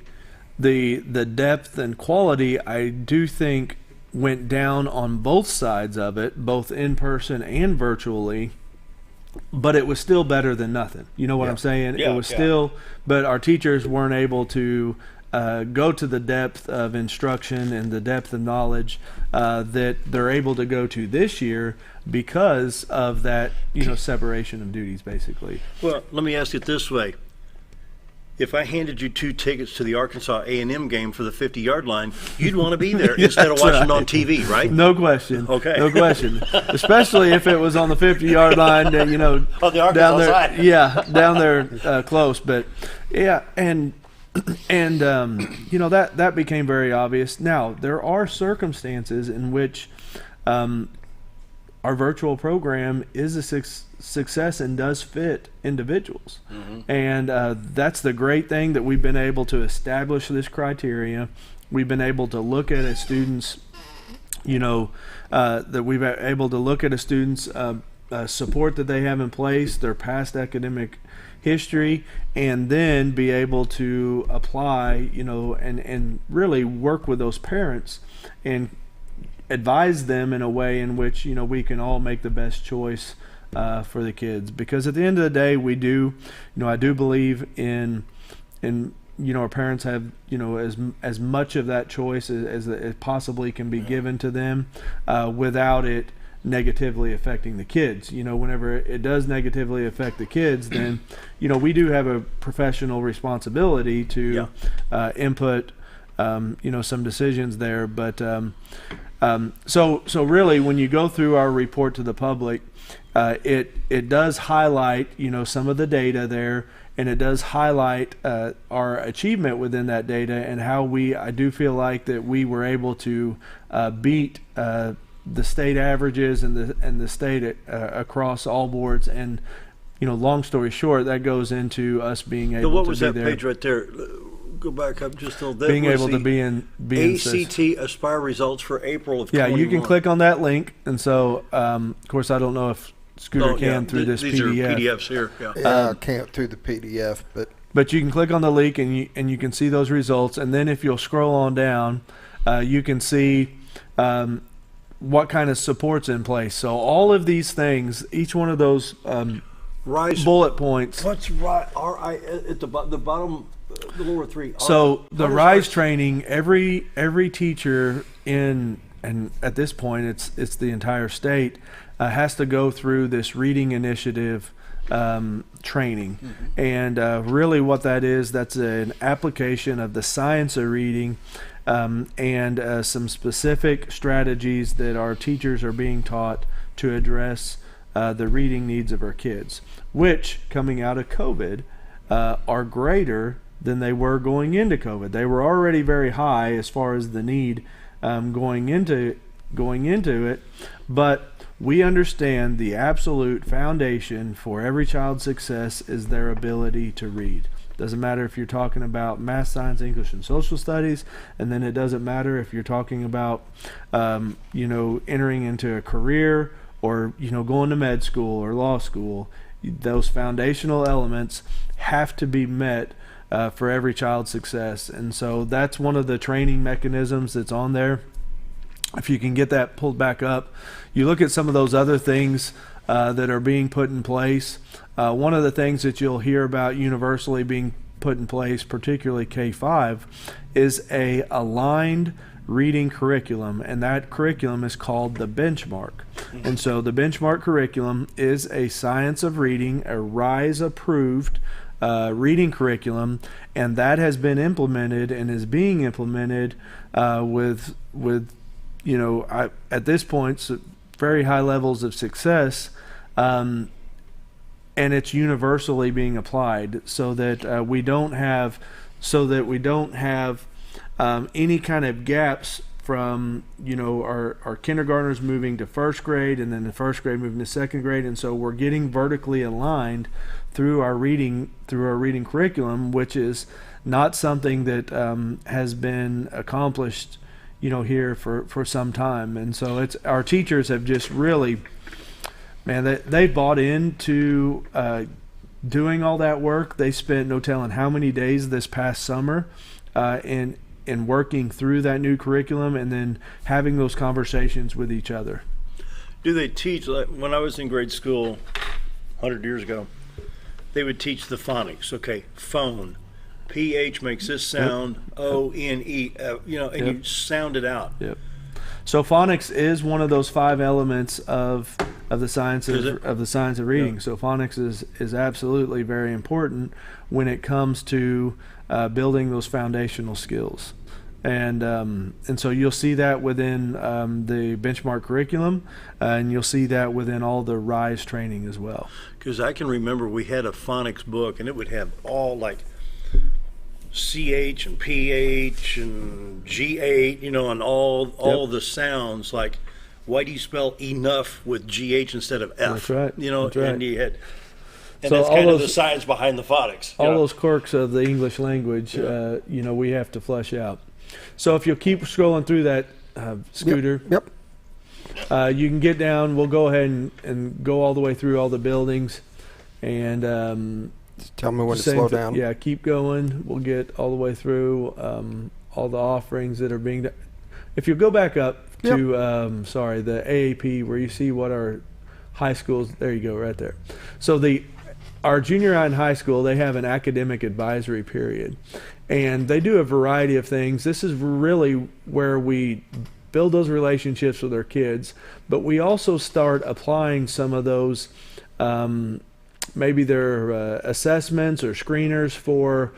the depth and quality, I do think, went down on both sides of it, both in person and virtually. But it was still better than nothing. You know what I'm saying? It was still, but our teachers weren't able to go to the depth of instruction and the depth of knowledge that they're able to go to this year because of that, you know, separation of duties, basically. Well, let me ask it this way. If I handed you 2 tickets to the Arkansas A&M game for the 50-yard line, you'd want to be there instead of watching it on TV, right? No question. Okay. No question. Especially if it was on the 50-yard line, you know, on the Arkansas down there. side. Yeah, down there close. But yeah, and you know, that became very obvious. Now there are circumstances in which our virtual program is a success and does fit individuals. And that's the great thing, that we've been able to establish this criteria. We've been able to look at a student's, you know, that we've been able to look at a student's support that they have in place, their past academic history, and then be able to apply, you know, and really work with those parents and advise them in a way in which, we can all make the best choice for the kids. Because at the end of the day, we do, I do believe in our parents have, as much of that choice as it possibly can be given to them, without it negatively affecting the kids. Whenever it does negatively affect the kids, then, we do have a professional responsibility to input, some decisions there. But so really, when you go through our report to the public, it does highlight, some of the data there, and it does highlight our achievement within that data, and how I do feel like that we were able to beat the state averages and the state across all boards. And long story short, that goes into us being able to be there. What was that page right there? Go back up just a little. Being able to be in ACT Aspire results for April of 21. You can click on that link, and so of course I don't know if Scooter can through this these PDF. Are PDFs here. I can't through the PDF, but you can click on the link and you can see those results. And then if you'll scroll on down, you can see what kind of support's in place. So all of these things, each one of those bullet points. What's RI at the bottom, the lower three? So the RISE training, every teacher and at this point it's the entire state has to go through this reading initiative training. And really what that is, that's an application of the science of reading, and some specific strategies that our teachers are being taught to address the reading needs of our kids, which coming out of COVID are greater than they were going into COVID. They were already very high as far as the need going into it, but we understand the absolute foundation for every child's success is their ability to read. Doesn't matter if you're talking about math, science, English, and social studies, and then it doesn't matter if you're talking about entering into a career or going to med school or law school. Those foundational elements have to be met for every child's success. And so that's one of the training mechanisms that's on there. If you can get that pulled back up, you look at some of those other things that are being put in place. One of the things that you'll hear about universally being put in place, particularly K-5, is a aligned reading curriculum, and that curriculum is called the Benchmark. And so the Benchmark curriculum is a science of reading, a RISE approved reading curriculum, and that has been implemented and is being implemented with at this point very high levels of success, and it's universally being applied so that we don't have any kind of gaps from our kindergartners moving to first grade, and then the first grade moving to second grade. And so we're getting vertically aligned through our reading curriculum, which is not something that has been accomplished here for some time. And so it's our teachers have just really, they bought into doing all that work. They spent no telling how many days this past summer in working through that new curriculum and then having those conversations with each other. Do they teach, like when I was in grade school 100 years ago, they would teach the phonics. Okay, phone. PH makes this sound, O-N-E, and you sound it out. Yep. So phonics is one of those 5 elements of the science of the science of reading. Yeah. So phonics is absolutely very important when it comes to building those foundational skills. And so you'll see that within the Benchmark curriculum, and you'll see that within all the RISE training as well. Because I can remember we had a phonics book, and it would have all like CH and PH and G8, and all the sounds. Like, why do you spell enough with GH instead of F? That's right. That's right. And you had, and so that's kind of the science behind the phonics. All those quirks of the English language, we have to flesh out. So if you'll keep scrolling through that, Scooter. Yep. You can get down. We'll go ahead and go all the way through all the buildings, and just tell me when to slow down. Yeah, keep going. We'll get all the way through all the offerings that are being done. If you go back up to the AAP, where you see what our high schools. There you go, right there. So our junior high and high school, they have an academic advisory period, and they do a variety of things. This is really where we build those relationships with our kids, but we also start applying some of those, maybe their assessments or screeners for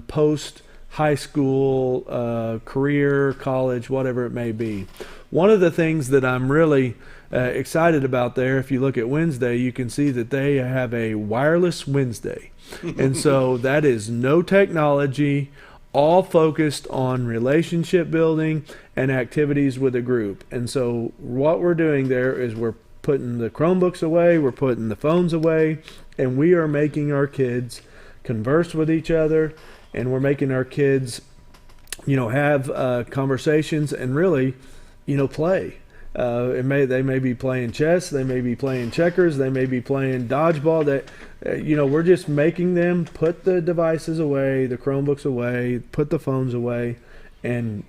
post high school, career, college, whatever it may be. One of the things that I'm really excited about there, if you look at Wednesday, you can see that they have a wireless Wednesday. And so that is no technology, all focused on relationship building and activities with a group. And so what we're doing there is we're putting the Chromebooks away, we're putting the phones away, and we are making our kids converse with each other, and we're making our kids, have conversations and really, play. They may be playing chess, they may be playing checkers, they may be playing dodgeball. We're just making them put the devices away, the Chromebooks away, put the phones away, and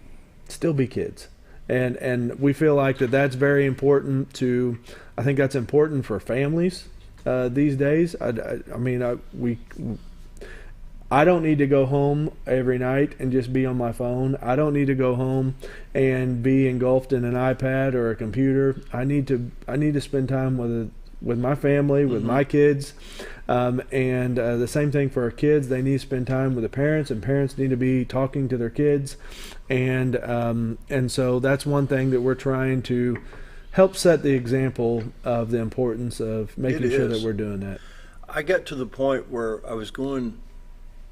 still be kids. And we feel like that's very important I think that's important for families these days. I don't need to go home every night and just be on my phone. I don't need to go home and be engulfed in an iPad or a computer. I need to spend time with my family, with my kids, and the same thing for our kids. They need to spend time with the parents, and parents need to be talking to their kids, and so that's one thing that we're trying to help set the example of the importance of making sure that we're doing that. I got to the point where I was going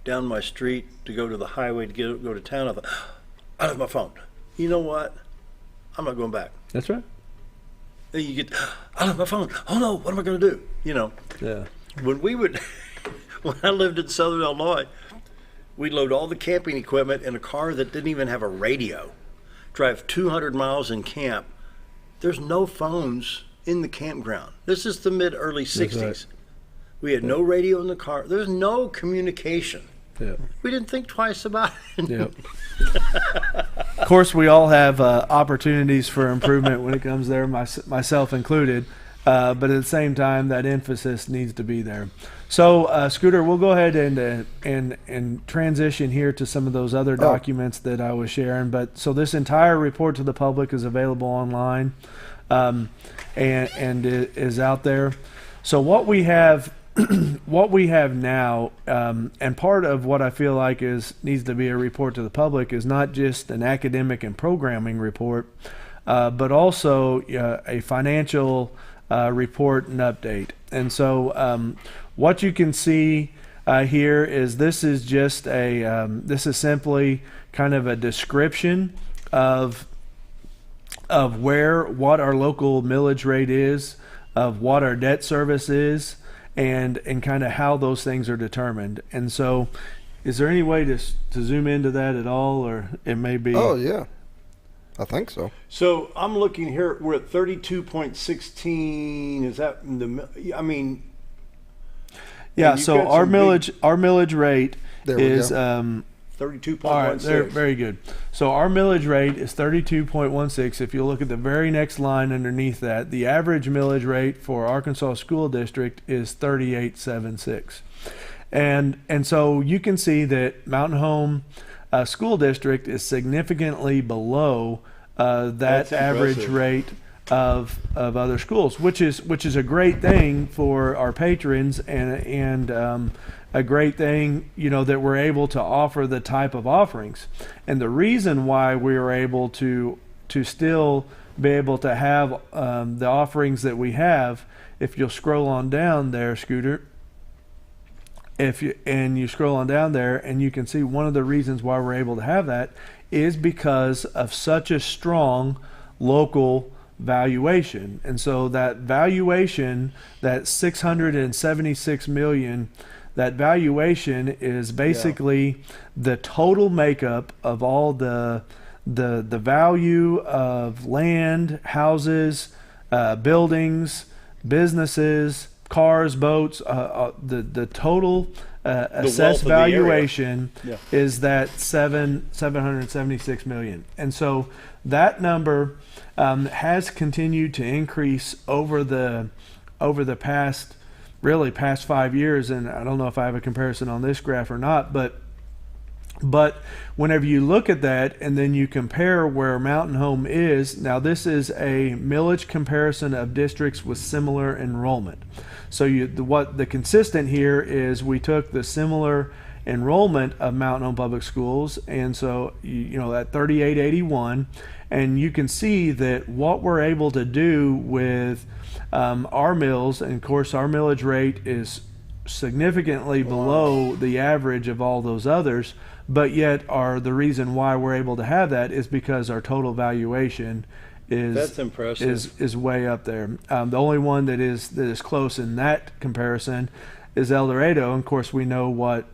down my street to go to the highway to go to town. I thought, I have my phone. You know what? I'm not going back. That's right. Then you get, I have my phone. Oh no, what am I going to do? Yeah. When I lived in Southern Illinois, we'd load all the camping equipment in a car that didn't even have a radio, drive 200 miles and camp. There's no phones in the campground. This is the early 60s. Right. We had no radio in the car. There's no communication. Yeah. We didn't think twice about it. Yeah. Of course, we all have opportunities for improvement when it comes there, myself included. But at the same time, that emphasis needs to be there. So, Scooter, we'll go ahead and transition here to some of those other documents that I was sharing. But so this entire report to the public is available online, and it is out there. So what we have. What we have now, and part of what I feel like needs to be a report to the public, is not just an academic and programming report, but also a financial report and update. And so what you can see here is this is just this is simply kind of a description of what our local millage rate is, of what our debt service is, and kind of how those things are determined. And so is there any way to zoom into that at all, or it may be? Oh, yeah. I think so. So I'm looking here, we're at 32.16. Is that yeah, so our millage rate is 32.16. All right, very good. So our millage rate is 32.16. If you look at the very next line underneath that, the average millage rate for Arkansas School District is 38.76. And so you can see that Mountain Home School District is significantly below that average rate of other schools, which is a great thing for our patrons, and a great thing, that we're able to offer the type of offerings. And the reason why we are able to still be able to have the offerings that we have, if you'll scroll on down there, Scooter, you scroll on down there, and you can see one of the reasons why we're able to have that is because of such a strong local valuation. And so that valuation, that $676 million, that valuation is basically the total makeup of all the value of land, houses, buildings, businesses, cars, boats. The total assessed valuation is that $776 million. And so that number has continued to increase over the past 5 years. And I don't know if I have a comparison on this graph or not, but whenever you look at that and then you compare where Mountain Home is, now this is a millage comparison of districts with similar enrollment. So what the consistent here is we took the similar enrollment of Mountain Home Public Schools, and so at 3881, and you can see that what we're able to do with our mills, and of course our millage rate is significantly below the average of all those others, but yet the reason why we're able to have that is because our total valuation That's impressive. is way up there. The only one that is close in that comparison is El Dorado. And of course, we know what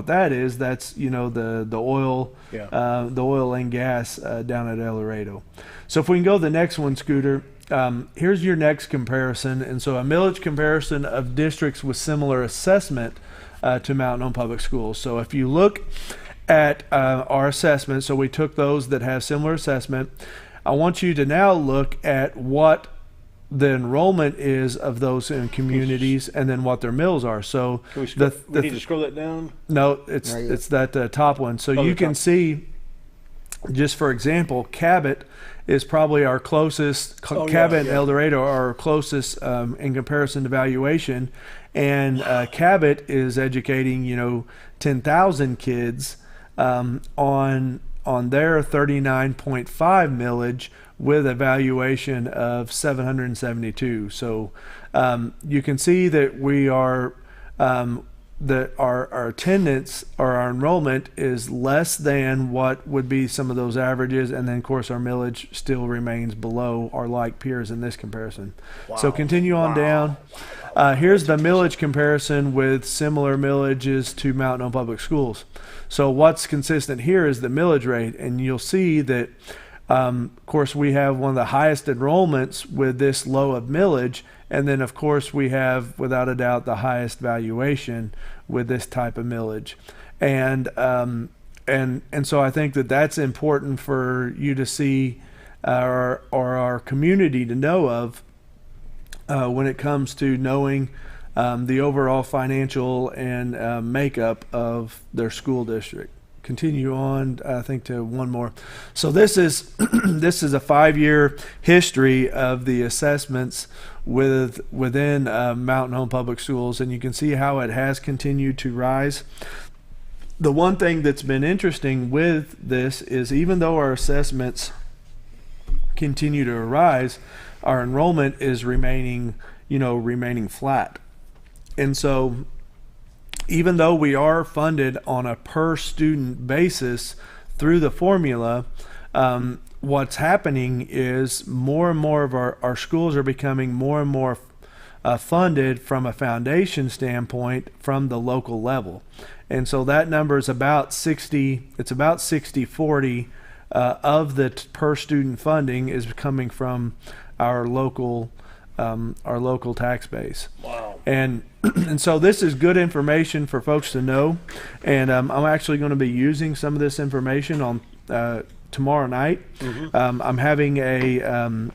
that is. That's the oil, the oil and gas down at El Dorado. So if we can go to the next one, Scooter. Here's your next comparison, and so a millage comparison of districts with similar assessment to Mountain Home Public Schools. So if you look at our assessment, so we took those that have similar assessment. I want you to now look at what the enrollment is of those in communities, and then what their mills are. So we need to scroll that down. No, it's that top one. So you can see, just for example, Cabot is probably our closest. Cabot and El Dorado are our closest in comparison to valuation, and Cabot is educating 10,000 kids on their 39.5 millage with a valuation of 772. So you can see that we are that our attendance or our enrollment is less than what would be some of those averages, and then of course our millage still remains below our like peers in this comparison. Wow. So continue on down. Here's the millage comparison with similar millages to Mountain Home Public Schools. So what's consistent here is the millage rate, and you'll see that of course we have one of the highest enrollments with this low of millage, and then of course we have without a doubt the highest valuation with this type of millage. And so I think that that's important for you to see or our community to know of when it comes to knowing the overall financial and makeup of their school district. Continue on, I think, to one more. So this is this is a 5-year history of the assessments within Mountain Home Public Schools, and you can see how it has continued to rise. The one thing that's been interesting with this is even though our assessments continue to rise, our enrollment is remaining flat. And so even though we are funded on a per student basis through the formula, what's happening is more and more of our schools are becoming more and more funded from a foundation standpoint from the local level. And so that number is about 60-40 of the per student funding is coming from our local tax base. Wow. And so this is good information for folks to know, and I'm actually going to be using some of this information on tomorrow night. Mm-hmm. I'm having a I'm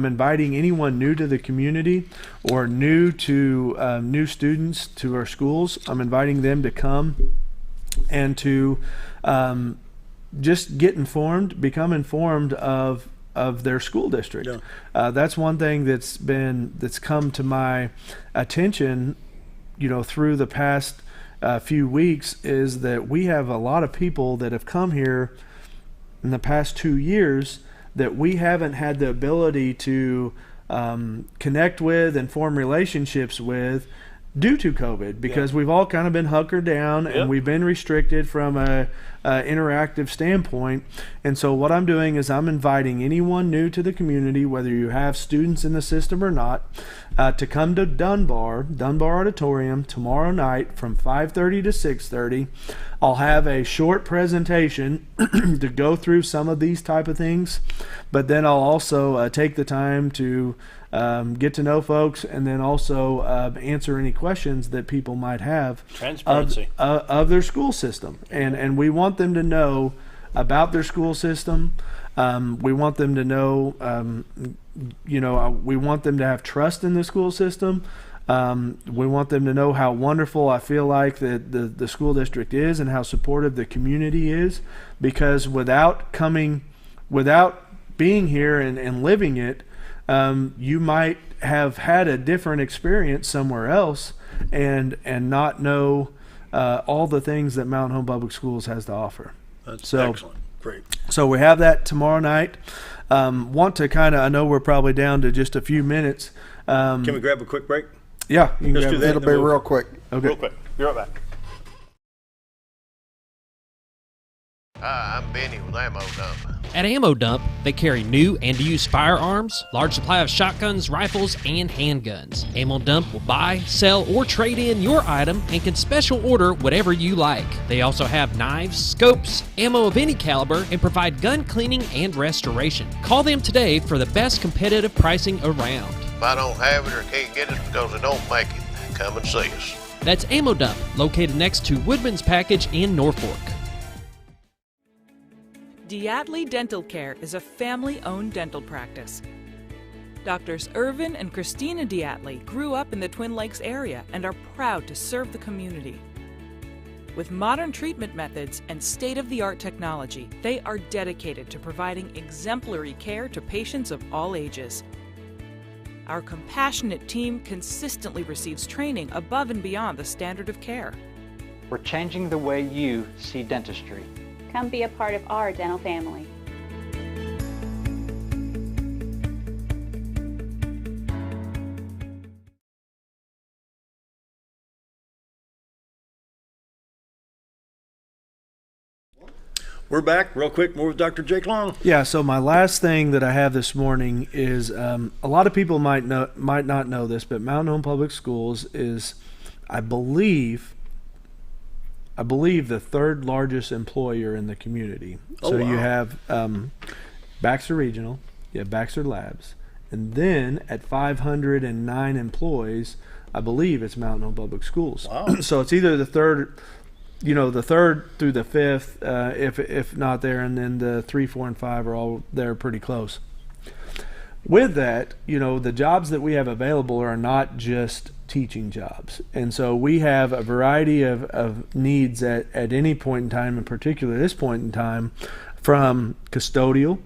inviting anyone new to the community or new to new students to our schools. I'm inviting them to come and to just get informed, become informed of their school district. Yeah. That's one thing that's come to my attention, through the past few weeks, is that we have a lot of people that have come here in the past 2 years that we haven't had the ability to connect with and form relationships with due to COVID, because we've all kind of been hunkered down and we've been restricted from a interactive standpoint. And so what I'm doing is I'm inviting anyone new to the community, whether you have students in the system or not, to come to Dunbar Auditorium tomorrow night from 5:30 to 6:30. I'll have a short presentation to go through some of these type of things, but then I'll also take the time to get to know folks, and then also answer any questions that people might have Transparency. of their school system. And we want them to know about their school system. We want them to know, we want them to have trust in the school system. We want them to know how wonderful I feel like the school district is and how supportive the community is, because without being here and living it, you might have had a different experience somewhere else and not know all the things that Mountain Home Public Schools has to offer. That's excellent. Great. So we have that tomorrow night. Want to I know we're probably down to just a few minutes. Can we grab a quick break? Yeah, you can Let's do that. It'll be real quick. Okay. Real quick. Be right back. Hi, I'm Benny with Ammo Dump. At Ammo Dump, they carry new and used firearms, large supply of shotguns, rifles, and handguns. Ammo Dump will buy, sell, or trade in your item and can special order whatever you like. They also have knives, scopes, ammo of any caliber, and provide gun cleaning and restoration. Call them today for the best competitive pricing around. If I don't have it or can't get it because they don't make it, come and see us. That's Ammo Dump, located next to Woodman's Package in Norfolk. Diatley Dental Care is a family-owned dental practice. Doctors Irvin and Christina Diatley grew up in the Twin Lakes area and are proud to serve the community. With modern treatment methods and state-of-the-art technology, they are dedicated to providing exemplary care to patients of all ages. Our compassionate team consistently receives training above and beyond the standard of care. We're changing the way you see dentistry. Come be a part of our dental family. We're back real quick. More with Dr. Jake Long. Yeah. So my last thing that I have this morning is a lot of people might not know this, but Mountain Home Public Schools is, I believe the third largest employer in the community. Oh, so wow. you have Baxter Regional, you have Baxter Labs, and then at 509 employees, I believe it's Mountain Home Public Schools. Wow. So it's either the third through the fifth, if not there, and then the 3, 4, and 5 are all there pretty close. With that, the jobs that we have available are not just teaching jobs. And so we have a variety of needs at any point in time, in particular this point in time, from custodial,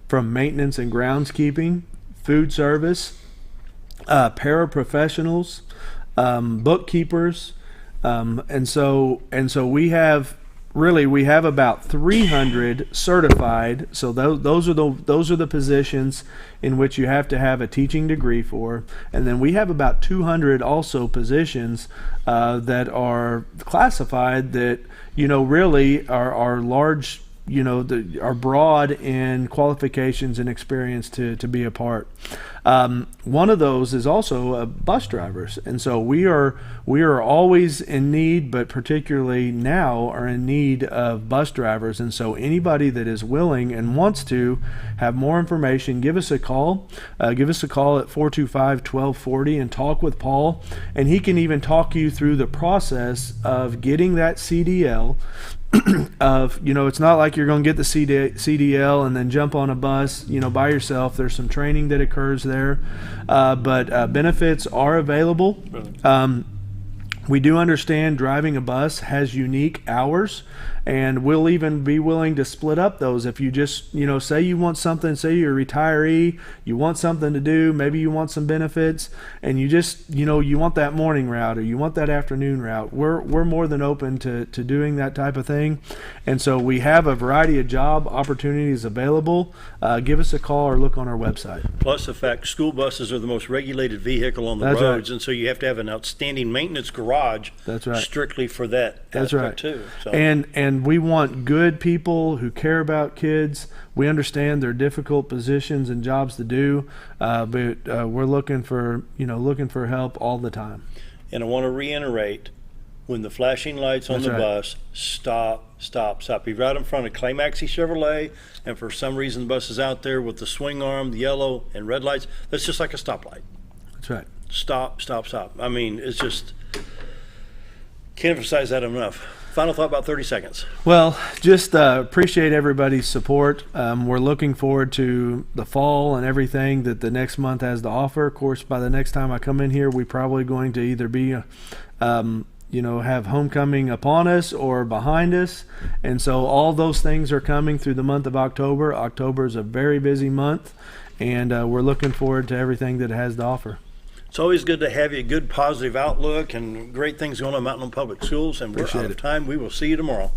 from maintenance and groundskeeping, food service, paraprofessionals, bookkeepers, and so we have about 300 certified. So those are the positions in which you have to have a teaching degree for, and then we have about 200 also positions that are classified that really are large. Are broad in qualifications and experience to be a part. One of those is also bus drivers, and so we are always in need, but particularly now are in need of bus drivers. And so anybody that is willing and wants to have more information, give us a call. Give us a call at 425-1240 and talk with Paul, and he can even talk you through the process of getting that CDL. It's not like you're going to get the CDL and then jump on a bus, by yourself. There's some training that occurs there, but benefits are available. We do understand driving a bus has unique hours, and we'll even be willing to split up those. If you just, say you want something, say you're a retiree, you want something to do, maybe you want some benefits, and you just, you want that morning route or you want that afternoon route, we're more than open to doing that type of thing. And so we have a variety of job opportunities available. Give us a call or look on our website. Plus the fact school buses are the most regulated vehicle on the That's roads, right. And so you have to have an outstanding maintenance garage. That's right. Strictly for that. That's aspect right. Too. So. And we want good people who care about kids. We understand they're difficult positions and jobs to do, but we're looking for help all the time. And I want to reiterate, when the flashing lights on That's the right. bus, stop. If you're right in front of Climaxy Chevrolet, and for some reason the bus is out there with the swing arm, the yellow and red lights, that's just like a stoplight. That's right. Stop. I mean, it's just, Can't emphasize that enough. Final thought, about 30 seconds. Well, just appreciate everybody's support. We're looking forward to the fall and everything that the next month has to offer. Of course, by the next time I come in here, we're probably going to either be, have homecoming upon us or behind us. And so all those things are coming through the month of October. October is a very busy month, and we're looking forward to everything that it has to offer. It's always good to have you, a good positive outlook and great things going on in Mountain Home Public Schools. And we're out of time. We will see you tomorrow.